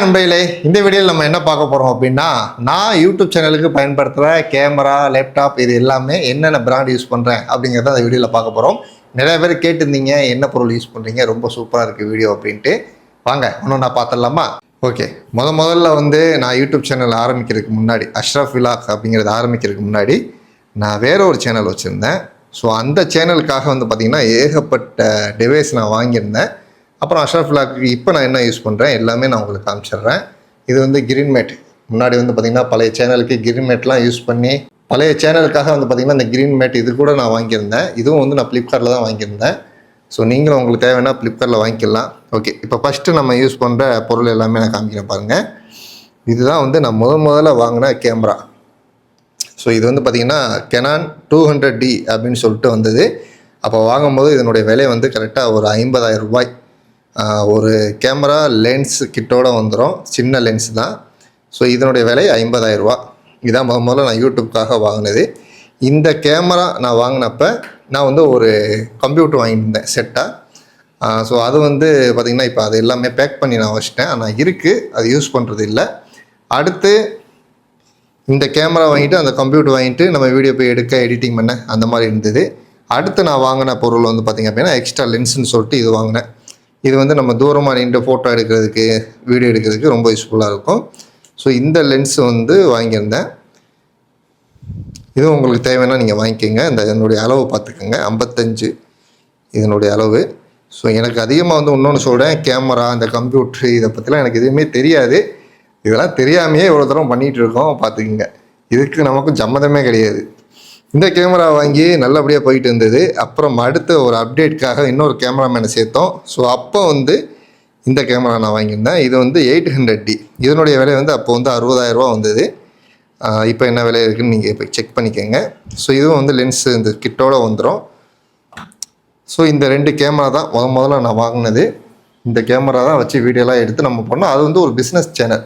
நண்பர்களே, இந்த வீடியோவில் நம்ம என்ன பார்க்க போகிறோம் அப்படின்னா, நான் யூடியூப் சேனலுக்கு பயன்படுத்துகிற கேமரா, லேப்டாப் இது எல்லாமே என்னென்ன பிராண்ட் யூஸ் பண்ணுறேன் அப்படிங்கிறத அந்த வீடியோவில் பார்க்க போகிறோம். நிறைய பேர் கேட்டிருந்தீங்க என்ன பொருள் யூஸ் பண்ணுறீங்க, ரொம்ப சூப்பராக இருக்குது வீடியோ அப்படின்ட்டு. வாங்க ஒன்று நான் பார்த்துடலாமா? ஓகே, முதல்ல நான் யூடியூப் சேனல் ஆரம்பிக்கிறதுக்கு முன்னாடி, அஷ்ரஃப் விலாக் அப்படிங்கிறது ஆரம்பிக்கிறதுக்கு முன்னாடி நான் வேற ஒரு சேனல் வச்சுருந்தேன். ஸோ அந்த சேனலுக்காக பார்த்திங்கன்னா ஏகப்பட்ட டிவைஸ் நான் வாங்கியிருந்தேன். அப்புறம் அஷ்ரஃப் விலாக்கு இப்போ நான் என்ன யூஸ் பண்ணுறேன் எல்லாமே நான் உங்களுக்கு காமிச்சிடுறேன். இது கிரீன் மேட். முன்னாடி பார்த்திங்கன்னா பழைய சேனலுக்கு கிரீன் மேட்லாம் யூஸ் பண்ணி பழைய சேனலுக்காக பார்த்திங்கன்னா இந்த கிரீன் மேட் இது கூட நான் வாங்கியிருந்தேன். இதுவும் நான் ஃப்ளிப்கார்ட்டில் தான் வாங்கியிருந்தேன். ஸோ நீங்களும் உங்களுக்கு தேவைன்னா ஃப்ளிப்கார்ட்டில் வாங்கிக்கலாம். ஓகே, இப்போ ஃபஸ்ட்டு நம்ம யூஸ் பண்ணுற பொருள் எல்லாமே நான் காமிக்கிறேன் பாருங்கள். இதுதான் நான் முதல்ல வாங்கின கேமரா. ஸோ இது பார்த்திங்கன்னா கெனான் 200D அப்படின்னு சொல்லிட்டு வந்தது. அப்போ வாங்கும்போது இதனுடைய விலை கரெக்டாக ஒரு 50,000 ரூபாய். ஒரு கேமரா லென்ஸ் கிட்டோடு வந்துடும், சின்ன லென்ஸ் தான். ஸோ இதனுடைய விலை 50,000 ரூபா. இதான் முதல்ல நான் யூடியூப்காக வாங்கினது. இந்த கேமரா நான் வாங்கினப்போ நான் ஒரு கம்ப்யூட்டர் வாங்கியிருந்தேன் செட்டாக. ஸோ அது பார்த்திங்கன்னா இப்போ அது எல்லாமே பேக் பண்ணி நான் வச்சிட்டேன். ஆனால் இருக்குது, அது யூஸ் பண்ணுறது இல்லை. அடுத்து இந்த கேமரா வாங்கிட்டு அந்த கம்ப்யூட்டர் வாங்கிட்டு நம்ம வீடியோ போய் எடுக்க எடிட்டிங் பண்ண அந்த மாதிரி இருந்தது. அடுத்து நான் வாங்கின பொருள் பார்த்திங்க அப்படின்னா எக்ஸ்ட்ரா லென்ஸுன்னு சொல்லிட்டு இது வாங்கினேன். இது நம்ம தூரமாக நின்று ஃபோட்டோ எடுக்கிறதுக்கு, வீடியோ எடுக்கிறதுக்கு ரொம்ப யூஸ்ஃபுல்லாக இருக்கும். ஸோ இந்த லென்ஸ் வாங்கியிருந்தேன். இதுவும் உங்களுக்கு தேவைன்னா நீங்கள் வாங்கிக்கோங்க. இதனுடைய அளவு பார்த்துக்கோங்க, 55 இதனுடைய அளவு. ஸோ எனக்கு அதிகமாக இன்னொன்று சொல்கிறேன், கேமரா இந்த கம்ப்யூட்ரு இதை பற்றிலாம் எனக்கு எதுவுமே தெரியாது. இதெல்லாம் தெரியாமையே இவ்வளோ தூரம் பண்ணிகிட்டு இருக்கோம் பார்த்துக்குங்க. இதுக்கு நமக்கும் சம்மந்தமே கிடையாது. இந்த கேமரா வாங்கி நல்லபடியாக போயிட்டு இருந்தது. அப்புறம் அடுத்த ஒரு அப்டேட்காக இன்னொரு கேமராமேனை சேர்த்தோம். ஸோ அப்போ இந்த கேமரா நான் வாங்கியிருந்தேன். இது 800D. இதனுடைய விலை அப்போ 60,000 ரூபா வந்தது. இப்போ என்ன விலை இருக்குதுன்னு நீங்கள் இப்போ செக் பண்ணிக்கோங்க. ஸோ இதுவும் லென்ஸு இந்த கிட்டோடு வந்துடும். ஸோ இந்த 2 கேமரா தான் முதல்ல நான் வாங்கினது. இந்த கேமரா தான் வச்சு வீடியோலாம் எடுத்து நம்ம பண்ணோம். அது ஒரு பிஸ்னஸ் சேனல்.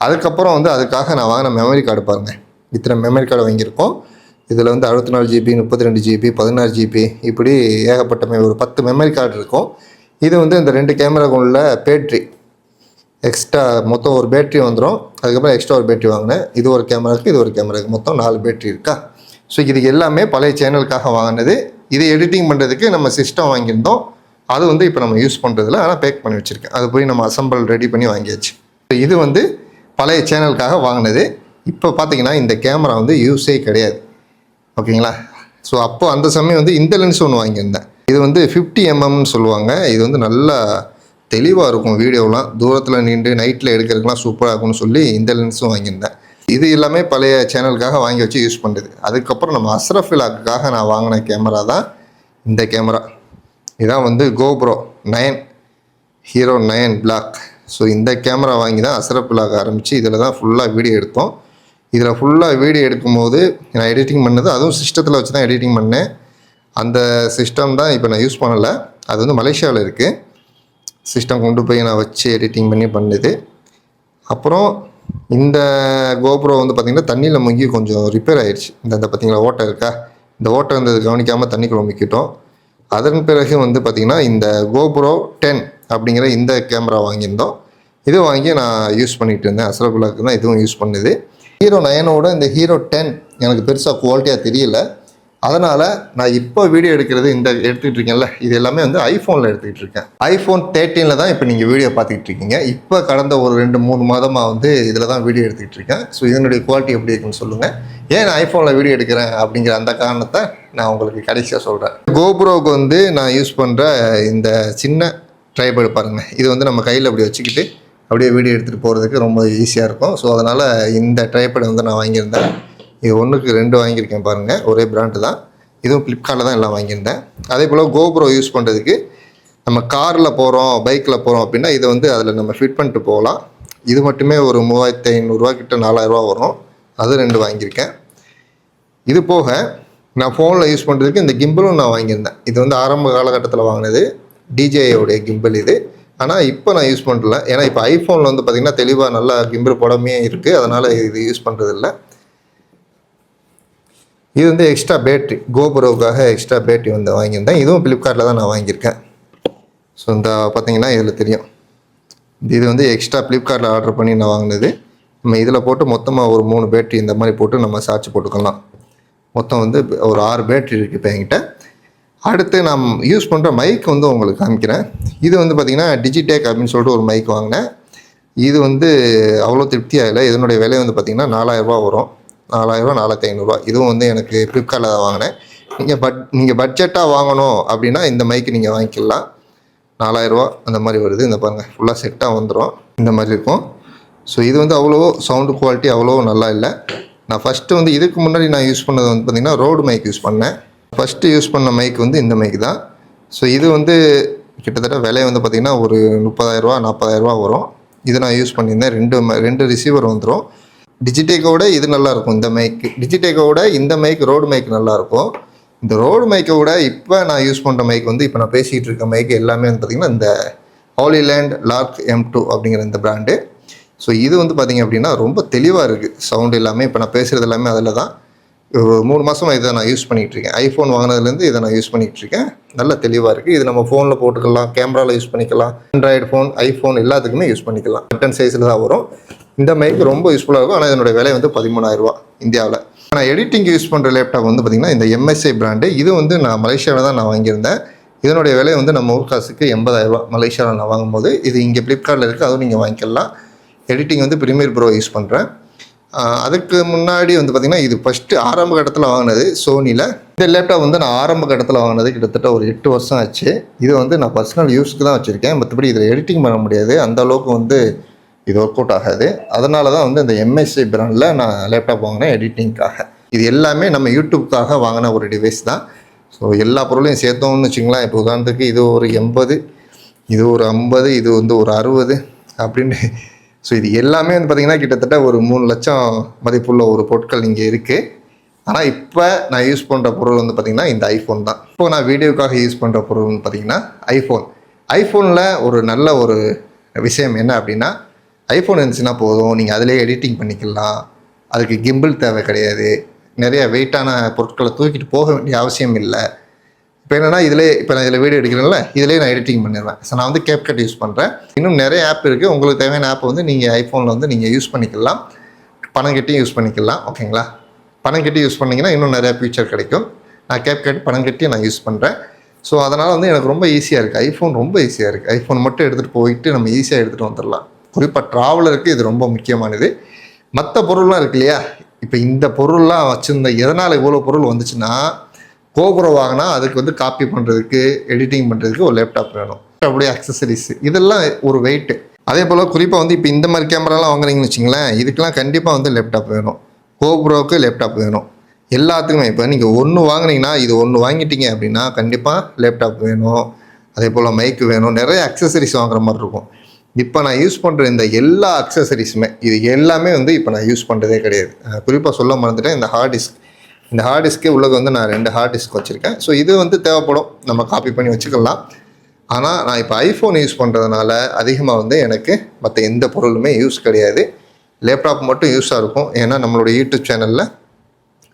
அதுக்கப்புறம் அதுக்காக நான் வாங்கின மெமரி கார்டு பாருங்கள். இத்தனை மெமரி கார்டு வாங்கியிருக்கோம். இதில் 64GB, 32GB, 16GB இப்படி ஏகப்பட்ட ஒரு 10 மெமரி கார்டு இருக்கும். இது இந்த 2 கேமராக்குள்ள பேட்ரி எக்ஸ்ட்ரா மொத்தம் ஒரு பேட்ரி வந்துடும். அதுக்கப்புறம் எக்ஸ்ட்ரா ஒரு பேட்ரி வாங்கினேன். இது ஒரு கேமராவுக்கு, இது ஒரு கேமராவுக்கு மொத்தம் 4 பேட்ரி இருக்கா. ஸோ இது எல்லாமே பழைய சேனலுக்காக வாங்கினது. இது எடிட்டிங் பண்ணுறதுக்கு நம்ம சிஸ்டம் வாங்கியிருந்தோம். அது இப்போ நம்ம யூஸ் பண்ணுறதில்ல, ஆனால் பேக் பண்ணி வச்சுருக்கேன். அது போய் நம்ம அசம்பிள் ரெடி பண்ணி வாங்கியாச்சு. இது பழைய சேனலுக்காக வாங்கினது. இப்போ பார்த்தீங்கன்னா இந்த கேமரா யூஸே கிடையாது. ஓகேங்களா. ஸோ அப்போ அந்த சமயம் இந்த லென்ஸ் ஒன்று வாங்கியிருந்தேன். இது 50mm சொல்லுவாங்க. இது நல்லா தெளிவாக இருக்கும் வீடியோலாம். தூரத்தில் நின்று நைட்டில் எடுக்கிறதுக்குலாம் சூப்பராக இருக்கும்னு சொல்லி இந்த லென்ஸும் வாங்கியிருந்தேன். இது எல்லாமே பழைய சேனலுக்காக வாங்கி வச்சு யூஸ் பண்ணுறது. அதுக்கப்புறம் நம்ம அஷ்ரஃப் விலாக்குக்காக நான் வாங்கின கேமரா தான் இந்த கேமரா. இதான் GoPro 9 Hero 9 Black. ஸோ இந்த கேமரா வாங்கி தான் அஷ்ரஃப் விலாக் ஆரம்பித்து இதில் தான் ஃபுல்லாக வீடியோ எடுத்தோம். இதில் ஃபுல்லாக வீடியோ எடுக்கும்போது நான் எடிட்டிங் பண்ணது, அதுவும் சிஸ்டத்தில் வச்சு தான் எடிட்டிங் பண்ணேன். அந்த சிஸ்டம் தான் இப்போ நான் யூஸ் பண்ணலை. அது மலேசியாவில் இருக்குது. சிஸ்டம் கொண்டு போய் நான் வச்சு எடிட்டிங் பண்ணி பண்ணுது. அப்புறம் இந்த GoPro பார்த்திங்கன்னா தண்ணியில் முங்கி கொஞ்சம் ரிப்பேர் ஆகிடுச்சு. இந்த பார்த்திங்களா ஓட்டை இருக்கா, இந்த ஓட்டை கவனிக்காமல் தண்ணிக்குள்ள முக்கிட்டோம். அதன் பிறகு பார்த்திங்கன்னா இந்த GoPro 10 அப்படிங்கிற இந்த கேமரா வாங்கியிருந்தோம். இது வாங்கி நான் யூஸ் பண்ணிகிட்டு இருந்தேன். அஷ்ரஃப் விலாக்கு தான் இதுவும் யூஸ் பண்ணுது. Hero 9ஓட இந்த Hero 10 எனக்கு பெருசாக குவாலிட்டியாக தெரியல. அதனால் நான் இப்போ வீடியோ எடுக்கிறது எடுத்துக்கிட்டு இருக்கேன்ல, இது எல்லாமே ஐஃபோனில் எடுத்துக்கிட்டு இருக்கேன். iPhone 13 தான் இப்போ நீங்கள் வீடியோ பார்த்துக்கிட்டு இருக்கீங்க. இப்போ கடந்த ஒரு 2-3 மாதமாக இதில் தான் வீடியோ எடுத்துக்கிட்டு இருக்கேன். ஸோ இதனுடைய குவாலிட்டி எப்படி இருக்குன்னு சொல்லுங்கள். ஏன் நான் ஐஃபோனில் வீடியோ எடுக்கிறேன் அப்படிங்கிற அந்த காரணத்தை நான் உங்களுக்கு கடைசியாக சொல்கிறேன். GoProவுக்கு நான் யூஸ் பண்ணுற இந்த சின்ன ட்ரைபாட் பாருங்கள். இது நம்ம கையில் அப்படி வச்சுக்கிட்டு அப்படியே வீடியோ எடுத்துகிட்டு போகிறதுக்கு ரொம்ப ஈஸியாக இருக்கும். ஸோ அதனால் இந்த ட்ரைபாட் நான் வாங்கியிருந்தேன். இது 1க்கு 2 வாங்கியிருக்கேன் பாருங்கள். ஒரே பிராண்டு தான். இதுவும் ஃப்ளிப்கார்ட்டில் தான் எல்லாம் வாங்கியிருந்தேன். அதே போல் GoPro யூஸ் பண்ணுறதுக்கு நம்ம காரில் போகிறோம், பைக்கில் போகிறோம் அப்படின்னா இதை அதில் நம்ம ஃபிட் பண்ணிட்டு போகலாம். இது மட்டுமே ஒரு 3,500 ரூபா கிட்ட 4,000 ரூபா வரும். அது 2 வாங்கியிருக்கேன். இது போக நான் ஃபோனில் யூஸ் பண்ணுறதுக்கு இந்த கிம்பிளும் நான் வாங்கியிருந்தேன். இது ஆரம்ப காலகட்டத்தில் வாங்கினது DJIயோடைய கிம்பிள் இது. ஆனால் இப்போ நான் யூஸ் பண்ணுறல. ஏன்னா இப்போ ஐஃபோனில் பார்த்திங்கன்னா தெளிவாக நல்லா கிம்பிள் போடாமே இருக்குது. அதனால் இது யூஸ் பண்ணுறதில்ல. இது எக்ஸ்ட்ரா பேட்ரி, GoProவுக்காக எக்ஸ்ட்ரா பேட்ரி வாங்கியிருந்தேன். இதுவும் ஃப்ளிப்கார்ட்டில் தான் நான் வாங்கியிருக்கேன். ஸோ இந்த பார்த்திங்கன்னா இதில் தெரியும் இது வந்து எக்ஸ்ட்ரா ஃப்ளிப்கார்ட்டில் ஆர்டர் பண்ணி நான் வாங்கினது. நம்ம இதில் போட்டு மொத்தமாக ஒரு 3 பேட்டரி இந்த மாதிரி போட்டு நம்ம சார்ஜ் போட்டுக்கலாம். மொத்தம் வந்து ஒரு 6 பேட்டரி இருக்குது இப்போ என்கிட்ட. அடுத்து நான் யூஸ் பண்ணுற மைக் வந்து உங்களுக்கு காமிக்கிறேன். இது வந்து பார்த்திங்கன்னா டிஜிடெக் அப்படின்னு சொல்லிட்டு ஒரு மைக் வாங்கினேன். இது வந்து அவ்வளோ திருப்தியாக இல்லை. இதனுடைய விலை வந்து பார்த்திங்கன்னா 4000 வரும். 4000 4500. இதுவும் வந்து எனக்கு ஃப்ளிப்கார்ட்டில் தான் வாங்கினேன். நீங்கள் பட்ஜெட்டாக வாங்கணும் அப்படின்னா இந்த மைக்கு நீங்கள் வாங்கிக்கலாம். 4000 அந்த மாதிரி வருது. இந்த பாருங்கள் ஃபுல்லாக செட்டாக வந்துடும். இந்த மாதிரி இருக்கும். ஸோ இது வந்து அவ்வளோ சவுண்டு குவாலிட்டி அவ்வளோ நல்லா இல்லை. நான் ஃபஸ்ட்டு வந்து இதுக்கு முன்னாடி நான் யூஸ் பண்ணது வந்து பார்த்திங்கன்னா ரோடு மைக் யூஸ் பண்ணேன். ஃபஸ்ட்டு யூஸ் பண்ண மைக் வந்து இந்த மைக் தான். ஸோ இது வந்து கிட்டத்தட்ட விலை வந்து பார்த்திங்கன்னா ஒரு 30,000 40,000 வரும். இது நான் யூஸ் பண்ணியிருந்தேன். ரெண்டு ரிசீவர் வந்துடும். டிஜிடெக்கோட இது நல்லாயிருக்கும். இந்த மைக்கு டிஜிடெக்கோட இந்த மைக் ரோடு மைக் நல்லாயிருக்கும். இந்த ரோடு மைக்கை விட இப்போ நான் யூஸ் பண்ணுற மைக் வந்து இப்போ நான் பேசிகிட்டு இருக்க மைக் எல்லாமே வந்து பார்த்திங்கன்னா இந்த ஹாலிலேண்ட் லார்க் M2 அப்படிங்கிற இந்த பிராண்டு. ஸோ இது வந்து பார்த்திங்க அப்படின்னா ரொம்ப தெளிவாக இருக்குது சவுண்டு எல்லாமே. இப்போ நான் பேசுகிறது எல்லாமே அதில் தான். ஒரு 3 மாதமாக இதை நான் யூஸ் பண்ணிகிட்ருக்கேன். ஐஃபோன் வாங்கினதுலேருந்து இதை நான் யூஸ் பண்ணிகிட்ருக்கேன். நல்ல தெளிவாக இருக்குது. இது நம்ம ஃபோனில் போட்டுக்கலாம், கேமராவில் யூஸ் பண்ணிக்கலாம், ஆண்ட்ராய்டு ஃபோன், ஐஃபோன் எல்லாத்துக்குமே யூஸ் பண்ணிக்கலாம். பட்டன் சைஸில் தான் வரும். இந்த மைக் ரொம்ப யூஸ்ஃபுல்லாக இருக்கும். ஆனால் இதனுடைய விலை வந்து 13,000 இந்தியாவில். நான் எடிட்டிங் யூஸ் பண்ணுற லேப்டாப் வந்து பார்த்திங்கன்னா இந்த MSI பிராண்டு. இது வந்து நான் மலேசியாவில் தான் நான் வாங்கியிருந்தேன். இதனுடைய விலை வந்து நம்ம ஊர் காசுக்கு 80,000 மலேசியாவில் நான் வாங்கும்போது. இது இங்கே ஃப்ளிப்கார்ட்டில் இருக்குது, அதுவும் நீங்கள் வாங்கிக்கலாம். எடிட்டிங் வந்து ப்ரீமியர் ப்ரோ யூஸ் பண்ணுறேன். அதுக்கு முன்னாடி வந்து பார்த்திங்கன்னா இது ஃபஸ்ட்டு ஆரம்ப கட்டத்தில் வாங்கினது சோனியில். இந்த லேப்டாப் வந்து நான் ஆரம்ப கட்டத்தில் வாங்கினது கிட்டத்தட்ட ஒரு 8 வருஷம் ஆச்சு. இது வந்து நான் பர்சனல் யூஸ்க்கு தான் வச்சுருக்கேன். மற்றபடி இதில் எடிட்டிங் பண்ண முடியாது, அந்த அளவுக்கு வந்து இது ஒர்க் அவுட் ஆகாது. அதனால தான் வந்து இந்த MSI பிராண்டில் நான் லேப்டாப் வாங்கினேன் எடிட்டிங்காக. இது எல்லாமே நம்ம யூடியூப்காக வாங்கின ஒரு டிவைஸ் தான். ஸோ எல்லா பொருளையும் சேர்த்தோம்னு வச்சுங்களேன். இப்போ உதாரணத்துக்கு இது ஒரு 80, இது ஒரு 50, இது வந்து ஒரு 60 அப்படின்னு. ஸோ இது எல்லாமே வந்து பார்த்திங்கன்னா கிட்டத்தட்ட ஒரு 3 லட்சம் மதிப்புள்ள ஒரு பொருட்கள் இங்கே இருக்குது. ஆனால் இப்போ நான் யூஸ் பண்ணுற பொருள் வந்து பார்த்திங்கன்னா இந்த ஐஃபோன் தான். இப்போ நான் வீடியோக்காக யூஸ் பண்ணுற பொருள் வந்து பார்த்திங்கன்னா ஐஃபோனில் ஒரு நல்ல ஒரு விஷயம் என்ன அப்படின்னா, ஐஃபோன் இருந்துச்சுன்னா போதும், நீங்கள் அதிலே எடிட்டிங் பண்ணிக்கலாம். அதுக்கு கிம்பிள் தேவை கிடையாது. நிறைய வெயிட்டான பொருட்களை தூக்கிட்டு போக வேண்டிய அவசியம் இல்லை. இப்போ என்னென்னா இப்போ நான் இதில் வீடியோ எடுக்கிறேன்ல, இதிலே நான் எடிட்டிங் பண்ணிடுவேன். ஸோ நான் வந்து CapCut யூஸ் பண்ணுறேன். இன்னும் நிறைய ஆப் இருக்குது. உங்களுக்கு தேவையான ஆப்பை வந்து நீங்கள் ஐஃபோனில் வந்து நீங்கள் யூஸ் பண்ணிக்கலாம். பணம் கட்டியும் யூஸ் பண்ணிக்கலாம். ஓகேங்களா? பணம் கட்டி யூஸ் பண்ணிங்கன்னா இன்னும் நிறையா ஃபியூச்சர் கிடைக்கும். நான் CapCut பணம் கட்டி நான் யூஸ் பண்ணுறேன். ஸோ அதனால் வந்து எனக்கு ரொம்ப ஈஸியாக இருக்குது. ஐஃபோன் ரொம்ப ஈஸியாக இருக்குது. ஐஃபோன் மட்டும் எடுத்துகிட்டு போயிட்டு நம்ம ஈஸியாக எடுத்துகிட்டு வந்துடலாம். குறிப்பாக ட்ராவலருக்கு இது ரொம்ப முக்கியமானது. மற்ற பொருள்லாம் இருக்கு இல்லையா? இப்போ இந்த பொருள்லாம் வச்சுருந்த எதனால் இவ்வளோ பொருள் வந்துச்சுன்னா, கோபுரோ வாங்கினா அதுக்கு வந்து காப்பி பண்ணுறதுக்கு, எடிட்டிங் பண்ணுறதுக்கு ஒரு லேப்டாப் வேணும். அப்படியே அக்சசரிஸ் இதெல்லாம் ஒரு வெயிட்டு. அதே போல் குறிப்பாக வந்து இப்போ இந்த மாதிரி கேமராலாம் வாங்குறீங்கன்னு வச்சிங்களேன், இதுக்கெலாம் கண்டிப்பாக வந்து லேப்டாப் வேணும். கோபுரோவுக்கு லேப்டாப் வேணும். எல்லாத்துக்குமே இப்போ நீங்கள் ஒன்று வாங்கினீங்கன்னா, இது ஒன்று வாங்கிட்டீங்க அப்படின்னா கண்டிப்பாக லேப்டாப் வேணும். அதே போல் மைக்கு வேணும். நிறைய அக்சசரிஸ் வாங்குற மாதிரி இருக்கும். இப்போ நான் யூஸ் பண்ணுற இந்த எல்லா அக்சசரிஸுமே இது எல்லாமே வந்து இப்போ நான் யூஸ் பண்ணுறதே கிடையாது. குறிப்பாக சொல்ல மறந்துட்டேன், இந்த ஹார்ட் டிஸ்க். இந்த ஹார்ட் டிஸ்க்கே உள்ளது வந்து நான் 2 ஹார்ட் டிஸ்க் வச்சுருக்கேன். ஸோ இது வந்து தேவைப்படும், நம்ம காப்பி பண்ணி வச்சுக்கலாம். ஆனால் நான் இப்போ ஐஃபோன் யூஸ் பண்ணுறதுனால அதிகமாக வந்து எனக்கு மற்ற எந்த பொருளுமே யூஸ் கிடையாது. லேப்டாப் மட்டும் யூஸாக இருக்கும். ஏன்னா நம்மளோட யூடியூப் சேனலில்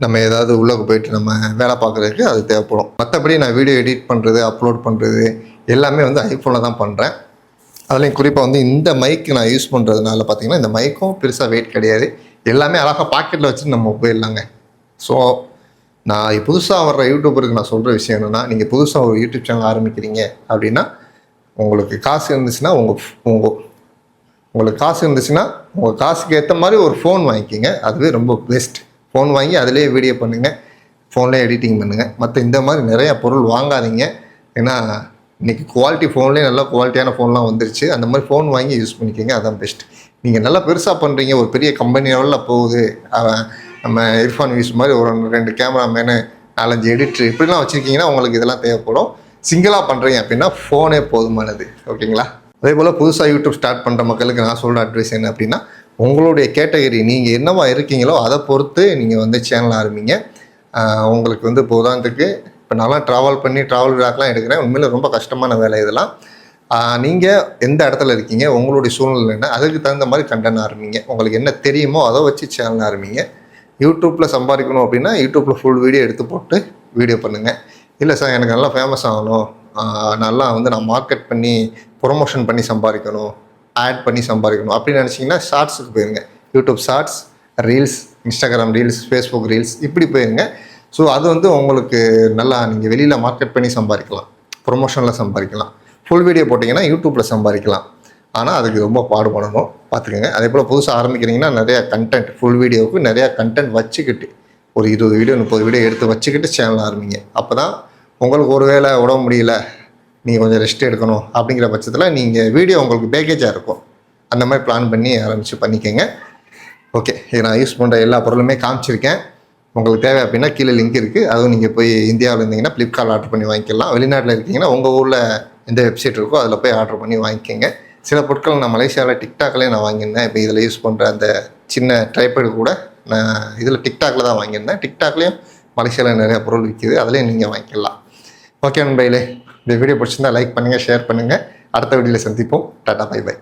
நம்ம ஏதாவது உள்ளே போயிட்டு நம்ம வேலை பார்க்குறதுக்கு அது தேவைப்படும். மற்றபடி நான் வீடியோ எடிட் பண்ணுறது, அப்லோட் பண்ணுறது எல்லாமே வந்து ஐஃபோனில் தான் பண்ணுறேன். அதுலேயும் குறிப்பாக வந்து இந்த மைக்கு நான் யூஸ் பண்ணுறதுனால பார்த்திங்கன்னா இந்த மைக்கும் பெருசாக வெயிட் கிடையாது. எல்லாமே அழகாக பாக்கெட்டில் வச்சு நம்ம போயிடலாங்க. ஸோ நான் புதுசாக வர்ற யூடியூபருக்கு நான் சொல்கிற விஷயம் என்னென்னா, நீங்கள் புதுசாக ஒரு யூடியூப் சேனல் ஆரம்பிக்கிறீங்க அப்படின்னா, உங்களுக்கு காசு இருந்துச்சுன்னா உங்களுக்கு காசு இருந்துச்சுன்னா உங்கள் காசுக்கு ஏற்ற மாதிரி ஒரு ஃபோன் வாங்கிக்கிங்க. அதுவே ரொம்ப பெஸ்ட். ஃபோன் வாங்கி அதிலே வீடியோ பண்ணுங்கள், ஃபோன்லேயே எடிட்டிங் பண்ணுங்கள். மற்ற இந்த மாதிரி நிறையா பொருள் வாங்காதீங்க. ஏன்னா இன்றைக்கி குவாலிட்டி ஃபோன்லேயே நல்லா குவாலிட்டியான ஃபோன்லாம் வந்துருச்சு. அந்த மாதிரி ஃபோன் வாங்கி யூஸ் பண்ணிக்கிங்க, அதான் பெஸ்ட். நீங்கள் நல்லா பெருசாக பண்ணுறீங்க, ஒரு பெரிய கம்பெனி லெவலில் போகுது, நம்ம இர்ஃபான் யூஸ் மாதிரி ஒரு 2 கேமராமேனு 4-5 எடிட்ரு இப்படிலாம் வச்சுருக்கீங்கன்னா உங்களுக்கு இதெல்லாம் தேவைப்படும். சிங்கிளாக பண்ணுறீங்க அப்படின்னா ஃபோனே போதுமானது. ஓகேங்களா? அதே போல் புதுசாக யூடியூப் ஸ்டார்ட் பண்ணுற மக்களுக்கு நான் சொல்கிற அட்வைஸ் என்ன அப்படின்னா, உங்களுடைய கேட்டகரி நீங்கள் என்னவா இருக்கீங்களோ அதை பொறுத்து நீங்கள் வந்து சேனல் ஆரம்பிங்க. உங்களுக்கு வந்து இப்போ உதாரணத்துக்கு இப்போ நான்லாம் ட்ராவல் விளாக்லாம் எடுக்கிறேன். உண்மையிலே ரொம்ப கஷ்டமான வேலை இதெல்லாம். நீங்கள் எந்த இடத்துல இருக்கீங்க, உங்களுடைய சூழ்நிலை என்ன, அதுக்கு தகுந்த மாதிரி கண்டென்ட் ஆரம்பிங்க. உங்களுக்கு என்ன தெரியுமோ அதை வச்சு சேனல் ஆரம்பிங்க. யூடியூப்பில் சம்பாதிக்கணும் அப்படின்னா யூடியூப்பில் ஃபுல் வீடியோ எடுத்து போட்டு வீடியோ பண்ணுங்கள். இல்லை சார் எனக்கு நல்லா ஃபேமஸ் ஆகணும், நல்லா வந்து நான் மார்க்கெட் பண்ணி ப்ரொமோஷன் பண்ணி சம்பாதிக்கணும் ஆட் பண்ணி சம்பாதிக்கணும் அப்படின்னு நினச்சிங்கன்னா ஷார்ட்ஸுக்கு போயிருங்க. YouTube shorts, reels, Instagram reels, Facebook reels இப்படி போயிருங்க. ஸோ அது வந்து உங்களுக்கு நல்லா நீங்கள் வெளியில் மார்க்கெட் பண்ணி சம்பாதிக்கலாம், ப்ரொமோஷனில் சம்பாதிக்கலாம். ஃபுல் வீடியோ போட்டிங்கன்னா யூடியூப்பில் சம்பாதிக்கலாம். ஆனால் அதுக்கு ரொம்ப பாடுபடணும், பார்த்துக்கோங்க. அதே போல் புதுசாக ஆரம்பிக்கிறீங்கன்னா நிறையா கண்டென்ட், ஃபுல் வீடியோவுக்கு நிறையா கண்டென்ட் வச்சுக்கிட்டு ஒரு 20 வீடியோ 30 வீடியோ எடுத்து வச்சுக்கிட்டு சேனல் ஆரம்பிங்க. அப்போ தான் உங்களுக்கு ஒரு வேளை உடம்பு முடியல, நீங்கள் கொஞ்சம் ரெஸ்ட் எடுக்கணும் அப்படிங்கிற பட்சத்தில் நீங்கள் வீடியோ உங்களுக்கு பேக்கேஜாக இருக்கும். அந்த மாதிரி பிளான் பண்ணி ஆரம்பித்து பண்ணிக்கோங்க. ஓகே, இது நான் யூஸ் பண்ணுற எல்லா பொருளுமே காமிச்சிருக்கேன். உங்களுக்கு தேவை அப்படின்னா கீழே லிங்க் இருக்குது. அதுவும் நீங்கள் போய் இந்தியாவில் இருந்தீங்கன்னா ஃப்ளிப்கார்ட் ஆர்டர் பண்ணி வாங்கிக்கலாம். வெளிநாட்டில் இருக்கீங்கன்னா உங்கள் ஊரில் எந்த வெப்சைட் இருக்கோ அதில் போய் ஆர்டர் பண்ணி வாங்கிக்கோங்க. சில பொருட்கள் நான் மலேசியாவில் டிக்டாக்லேயே நான் வாங்கியிருந்தேன். இப்போ இதில் யூஸ் பண்ணுற அந்த சின்ன ட்ரைபேடு கூட நான் இதில் டிக்டாக்ல தான் வாங்கியிருந்தேன். டிக்டாக்லேயும் மலேசியாவில் நிறையா பொருள் விற்கிது, அதுலேயும் நீங்கள் வாங்கிக்கலாம். ஓகே நண்பர்களே, இந்த வீடியோ பிடிச்சிருந்தா லைக் பண்ணுங்கள், ஷேர் பண்ணுங்கள். அடுத்த வீடியோவில் சந்திப்போம். Tata, bye by.